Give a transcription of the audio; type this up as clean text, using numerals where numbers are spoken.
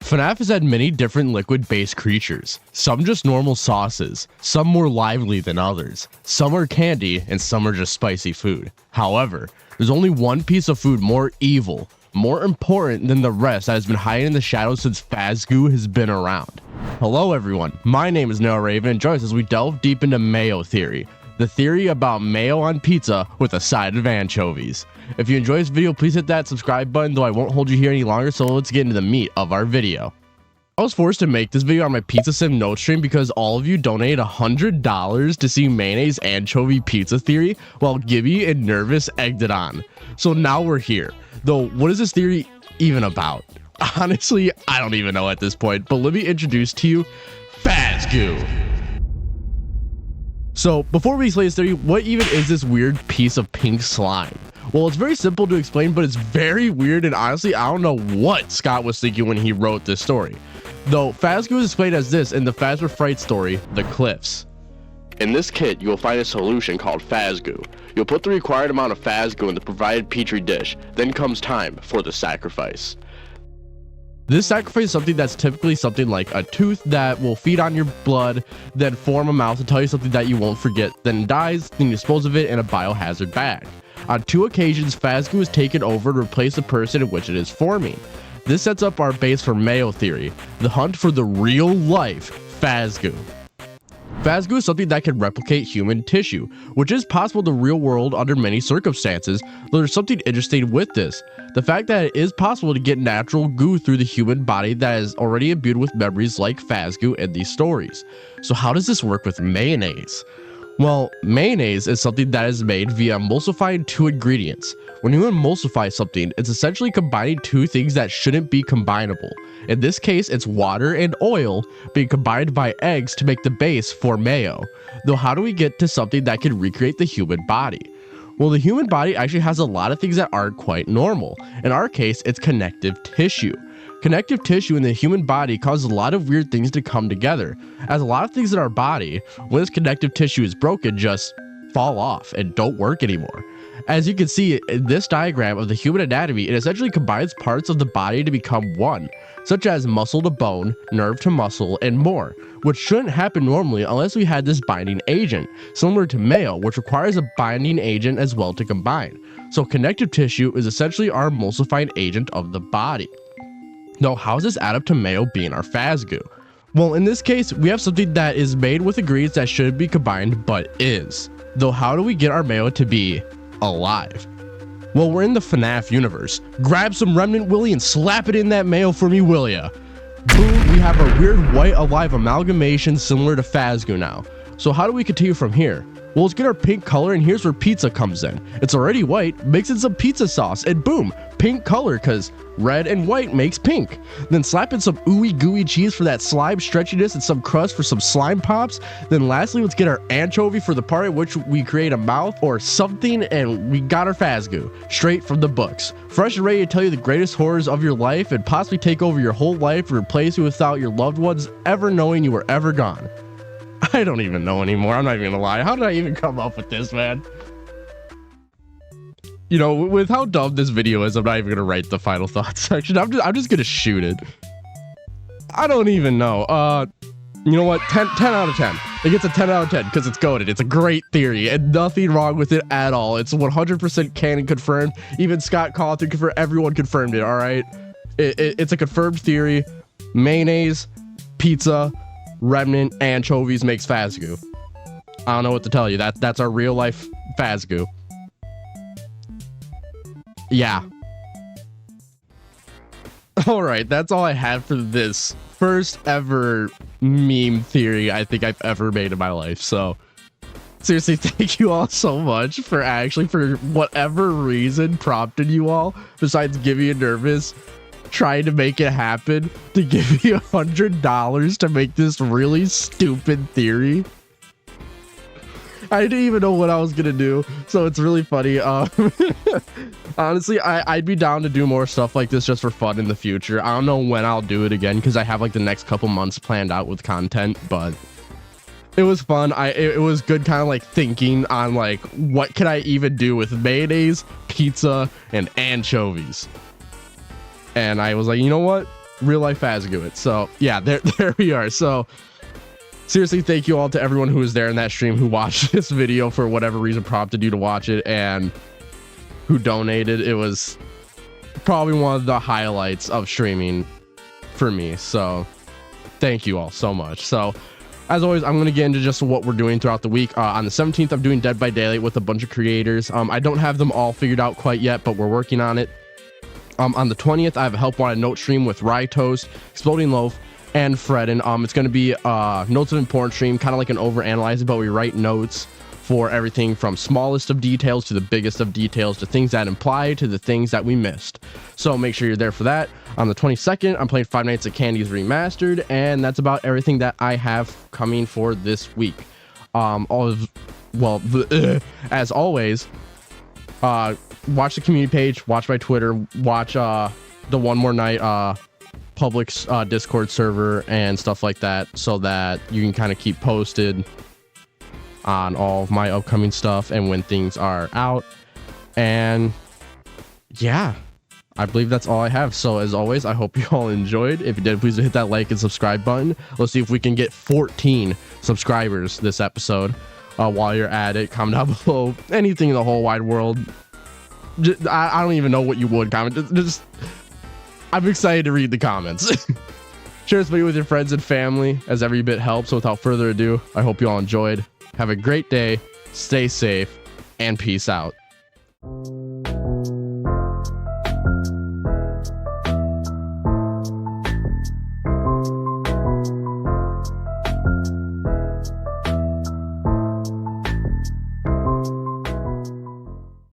FNAF has had many different liquid-based creatures, some just normal sauces, some more lively than others, some are candy, and some are just spicy food. However, there's only one piece of food more evil, more important than the rest that has been hiding in the shadows since Faz-Goo has been around. Hello everyone, my name is Noah Raven and join us as we delve deep into mayo theory. The theory about mayo on pizza with a side of anchovies. If you enjoyed this video, please hit that subscribe button, though I won't hold you here any longer, so let's get into the meat of our video. I was forced to make this video on my Pizza Sim note stream because all of you donated $100 to see mayonnaise anchovy pizza theory, while Gibby and Nervous egged it on. So now we're here. Though, what is this theory even about? Honestly, I don't even know at this point, but let me introduce to you Faz-Goo. So before we explain this theory, what even is this weird piece of pink slime? Well, it's very simple to explain, but it's very weird, and honestly, I don't know what Scott was thinking when he wrote this story. Though, Faz-Goo is explained as this in the Fazbear Frights story, The Cliffs. In this kit, you will find a solution called Faz-Goo. You'll put the required amount of Faz-Goo in the provided petri dish, then comes time for the sacrifice. This sacrifice is something that's typically something like a tooth that will feed on your blood, then form a mouth to tell you something that you won't forget, then dies, then you dispose of it in a biohazard bag. On 2 occasions, Faz-Goo is taken over to replace the person in which it is forming. This sets up our base for mayo theory, the hunt for the real life Faz-Goo. Faz-Goo is something that can replicate human tissue, which is possible in the real world under many circumstances, though there's something interesting with this. The fact that it is possible to get natural goo through the human body that is already imbued with memories like Faz-Goo in these stories. So how does this work with mayonnaise? Well, mayonnaise is something that is made via emulsifying 2 ingredients. When you emulsify something, it's essentially combining 2 things that shouldn't be combinable. In this case, it's water and oil being combined by eggs to make the base for mayo. Though how do we get to something that can recreate the human body? Well, the human body actually has a lot of things that aren't quite normal. In our case, it's connective tissue. Connective tissue in the human body causes a lot of weird things to come together, as a lot of things in our body, when this connective tissue is broken, just fall off and don't work anymore. As you can see in this diagram of the human anatomy, it essentially combines parts of the body to become one, such as muscle to bone, nerve to muscle, and more, which shouldn't happen normally unless we had this binding agent, similar to mayo, which requires a binding agent as well to combine. So connective tissue is essentially our emulsifying agent of the body. Now, how does this add up to mayo being our Faz-Goo? Well, in this case, we have something that is made with ingredients that shouldn't be combined, but is. Though how do we get our mayo to be alive? Well, we're in the FNAF universe. Grab some remnant Willy and slap it in that mayo for me, will ya? Boom, we have a weird white alive amalgamation similar to Faz-Goo now. So how do we continue from here? Well, let's get our pink color, and here's where pizza comes in. It's already white, mix in some pizza sauce, and boom, pink color, because red and white makes pink. Then slap in some ooey gooey cheese for that slime stretchiness and some crust for some slime pops. Then lastly, let's get our anchovy for the part in which we create a mouth or something, and we got our Faz-Goo, straight from the books. Fresh and ready to tell you the greatest horrors of your life and possibly take over your whole life and replace you without your loved ones ever knowing you were ever gone. I don't even know anymore. I'm not even gonna lie. How did I even come up with this, man? You know, with how dumb this video is, I'm not even gonna write the final thoughts section. I'm just gonna shoot it. I don't even know. You know what? 10 out of 10. It gets a 10 out of 10 because it's goated. It's a great theory and nothing wrong with it at all. It's 100% canon confirmed. Even Scott Cawthon confirmed. Everyone confirmed it. All right. It's a confirmed theory. Mayonnaise, pizza, remnant, anchovies makes Faz-Goo. I don't know what to tell you. That's our real life Faz-Goo. Yeah. All right, that's all I had for this first ever meme theory I think I've ever made in my life. So seriously, thank you all so much for whatever reason prompted you all, besides Gibby and Nervous, trying to make it happen, to give me $100 to make this really stupid theory. I didn't even know what I was gonna do, so it's really funny. Honestly, I'd be down to do more stuff like this just for fun in the future. I don't know when I'll do it again because I have like the next couple months planned out with content, but it was fun. It was good kind of like thinking on like what can I even do with mayonnaise, pizza, and anchovies. And I was like, you know what? real life Faz-Goo it. So yeah, there we are. So seriously, thank you all to everyone who was there in that stream, who watched this video for whatever reason prompted you to watch it, and who donated. It was probably one of the highlights of streaming for me. So thank you all so much. So as always, I'm going to get into just what we're doing throughout the week. On the 17th, I'm doing Dead by Daylight with a bunch of creators. I don't have them all figured out quite yet, but we're working on it. On the 20th, I have a Help Wanted note stream with Rye Toast, Exploding Loaf, and Fred. And it's going to be notes of importance stream, kind of like an overanalyzing, but we write notes for everything from smallest of details to the biggest of details, to things that imply to the things that we missed. So make sure you're there for that. On the 22nd, I'm playing Five Nights at Candy's Remastered, and that's about everything that I have coming for this week. As always, watch the community page, watch my Twitter, watch the One More Night public Discord server and stuff like that, so that you can kind of keep posted on all of my upcoming stuff and when things are out. And yeah, I believe that's all I have. So as always, I hope you all enjoyed. If you did, please hit that like and subscribe button. Let's see if we can get 14 subscribers this episode. While you're at it, comment down below anything in the whole wide world. I don't even know what you would comment. Just I'm excited to read the comments. Share this video with your friends and family, as every bit helps. So without further ado, I hope you all enjoyed. Have a great day, stay safe, and peace out.